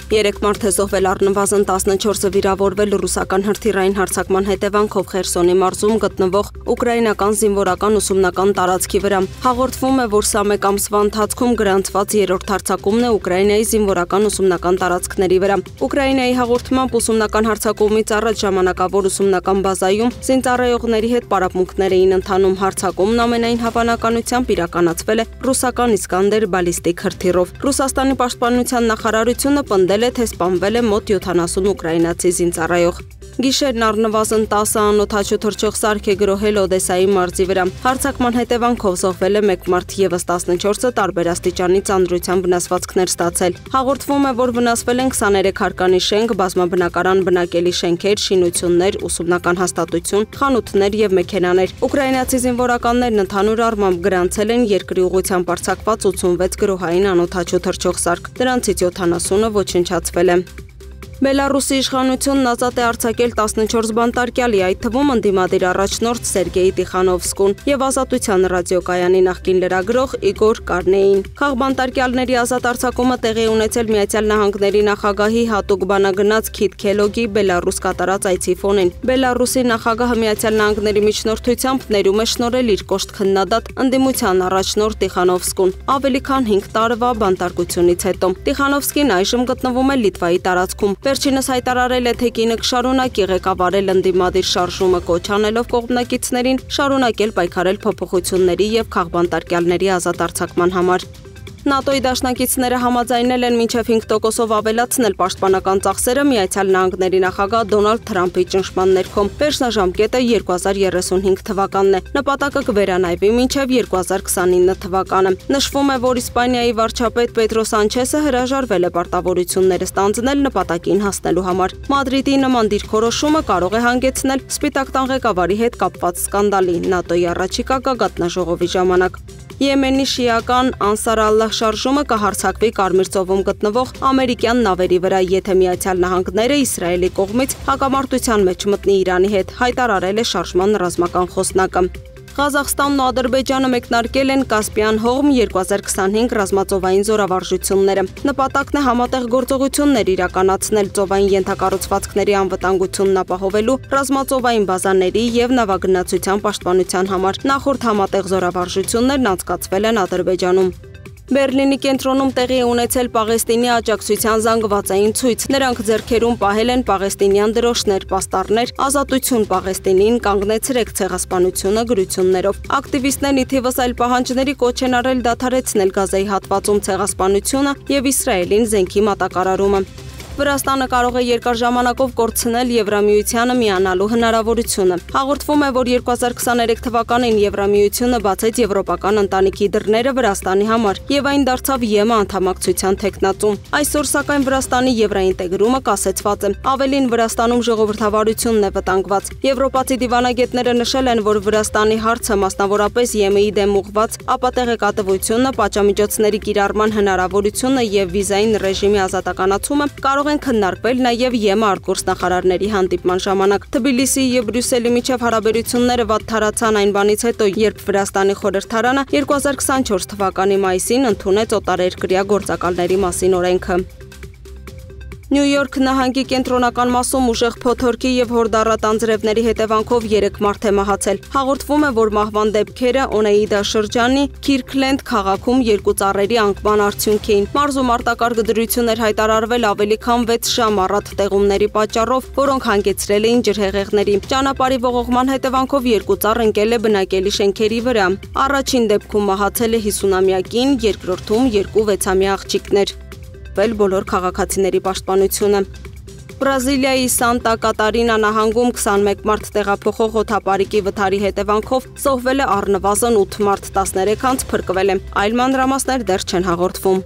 3 մարդ է զոհվել, առնվազն 14-ը վիրավորվել ռուսական հրթիռային հարձակման հետևանքով Խերսոնի մարզում գտնվող ուկրաինական զինվորական ուսումնական տարածքի վրա։ Հաղորդվում է, որ սա մեկ ամսվա ընթացքում գրանցված երրորդ հարձակումն է Ուկրաինայի զինվորական ուսումնական տարածքների վրա։ Ուկրաինայի հաղորդմամբ ուսումնական հարձակումից առաջ ժամանակավոր ուսումնական բազայում զինծառայողների հետ պարապմունքներ էին ընթանում։ Հարձակումն ամենայն հավանականությամբ իրականացվել է ռուսական Իսկանդեր բալիստիկ հրթիռով։ Ռուսաստանի պաշտպանության նախարարությունը պնդել է, թե սպանվել է մոտ 70 ուկրաինացի զինծառայող։ Գիշերն առնվազն 10 անօդաչու թռչող սարք է գրոհել Օդեսայի մարզի վրա։ Հարձակման հետևանքով զոհվել է 1 մարդ, եւս 14-ը տարբեր աստիճանի ծանրության վնասվածքներ ստացել։ Հաղորդվում է, որ վնասվել են 23 հարկանի շենք, բազմաբնակարան բնակելի շենքեր, շինություններ, ուսումնական հաստատություն, խանութներ եւ մեքենաներ։ Ուկրաինացի զինվորականներն ընդհանուր առմամբ գրանցել են երկրի ուղղությամբ արձակված 86 գրոհային անօդաչու թռչող սարք, դրանցից 70-ը ոչնչացվել է։ Բելարուսի իշխանությունն ազատ է արձակել 14 բանտարկյալի, այդ թվում ընդդիմադիր առաջնորդ Սերգեյ Տիխանովսկուն եւ Ազատության ռադիոկայանի նախկին լրագրող Իգոր Կարնեին։ Քաղբանտարկյալների ազատ արձակումը տեղի ունեցել Միացյալ Նահանգների նախագահի հատուկ բանագնաց Քիթ Քելոգի Բելարուս կատարած այցի ֆոնին։ Բելարուսի նախագահը Միացյալ Նահանգների միջնորդությամբ ներում է շնորհել իր կոշտ քննադատ ընդդիմության առաջնորդ Տիխանովսկուն ավելի քան 5 տարվա բանտարկությունից հետո։ Տիխանովսկին այժմ գտնվում է Լիտվայի տարածքում։ Վերջինս հայտարարել է, թե կինը կշարունակի ղեկավարել ընդդիմադիր շարժումը, կոչ անելով կողմնակիցներին շարունակել պայքարել փոփոխությունների եւ քաղբանտարկյալների ազատ արձակման համար։ ՆԱՏՕ-ի դաշնակիցները համաձայնել են մինչև 5%-ով ավելացնել պաշտպանական ծախսերը Միացյալ Նահանգների նախագահ Դոնալդ Թրամփի ճնշման ներքո։ Վերջնաժամկետը 2035 թվականն է։ Նպատակը կվերանայվի մինչև 2029 թվականը։ Նշվում է, որ Իսպանիայի վարչապետ Պետրո Սանչեսը հրաժարվել է պարտավորությունները ստանձնել նպատակին հասնելու համար։ Մադրիդի նման դիրքորոշումը կարող է հանգեցնել Սպիտակ տան ղեկավարի հետ կապված սկանդալի ՆԱՏՕ-ի առաջիկա գագաթնաժողովի ժամանակ։ Եմենի շիական Անսար Ալլահ շարժումը կհարձակվի Կարմիր ծովում գտնվող ամերիկյան նավերի վրա, եթե Միացյալ Նահանգները Իսրայելի կողմից հակամարտության մեջ մտնի Իրանի հետ, հայտարարել է շարժման ռազմական խոսնակը։ Ղազախստանն ու Ադրբեջանը մեկնարկել են Կասպիան հողմ 2025 ռազմածովային զորավարժությունները։ Նպատակն է համատեղ գործողություններ իրականացնել ծովային ենթակառուցվածքների անվտանգությունն ապահովելու, ռազմածովային բազաների եւ նավագնացության պաշտպանության համար։ Նախորդ համատեղ զորավարժություններն անցկացվել են Ադրբեջանում։ Բերլինի կենտրոնում տեղի է ունեցել Պաղեստինի աջակցության զանգվածային ցույց։ Նրանք ձեռքերում պահել են պաղեստինյան դրոշներ, պաստառներ, ազատություն Պաղեստինին, կանգնեցրեք ցեղասպանությունը գրություններով։ Ակտիվիստներն ի թիվս այլ պահանջների կոչ են արել դադարեցնել Գազայի հատվածում ցեղասպանությունը եւ Իսրայելին զենքի մատակարարումը։ Վրաստանը կարող է երկար ժամանակով կորցնել Եվրամիությանը միանալու հնարավորությունը։ Հաղորդվում է, որ 2023 թվականին Եվրամիությունը բացեց եվրոպական ընտանիքի դռները Վրաստանի համար եւ այն դարձավ ԵՄ անդամակցության թեկնածու։ Այսօր սակայն Վրաստանի եվրաինտեգրումը կասեցված է։ Ավելին, Վրաստանում ժողովրդավարությունն է վտանգված։ Եվրոպացի դիվանագետները նշել են, որ Վրաստանի հարցը, մասնավորապես ԵՄ-ի դեմ ուղղված ապատեղեկատվությունը, պատժամիջոցների կիրառման հնարավորությունը եւ վիզային ռեժիմի ազատականացումը կարող են քննարկվել նաև ԵՄ արտգործնախարարների հանդիպման ժամանակ։ Թբիլիսիի եւ Բրյուսելի միջև հարաբերությունները վատթարացան այն բանից հետո, երբ Վրաստանի խորհրդարանը 2024 թվականի մայիսին ընդունեց օտարերկրյա գործակալների մասին օրենքը։ Նյու Յորք նահանգի կենտրոնական մասում ուժեղ փոթորկի եւ հորդառատ անձրևների հետևանքով 3 մարդ է մահացել։ Հաղորդվում է, որ մահվան դեպքերը Օնեիդա շրջանի Քիրքլենդ քաղաքում 2 ծառերի անկման արդյունք էին։ Մարզում արտակարգ դրություն էր հայտարարվել ավելի քան 6 ժամ առատ տեղումների պատճառով, որոնք հանգեցրել էին ջրհեղեղների։ Ճանապարհի ողողման հետևանքով 2 ծառ ընկել է բնակելի շենքերի վրա։ Առաջին դեպքում մահացել է 50-ամյա կին, երկրորդում 2 6-ամյա աղջիկներ։ Բոլոր քաղաքացիների պաշտպանությունը։ Բրազիլիայի Սանտա Կատարինա նահանգում 21 մարդ տեղափոխող օդապարիկի վթարի հետևանքով զոհվել է առնվազն 8 մարդ, 13 անց փրկվել է։ Այլ մանրամասներ դեռ չեն հաղորդվում։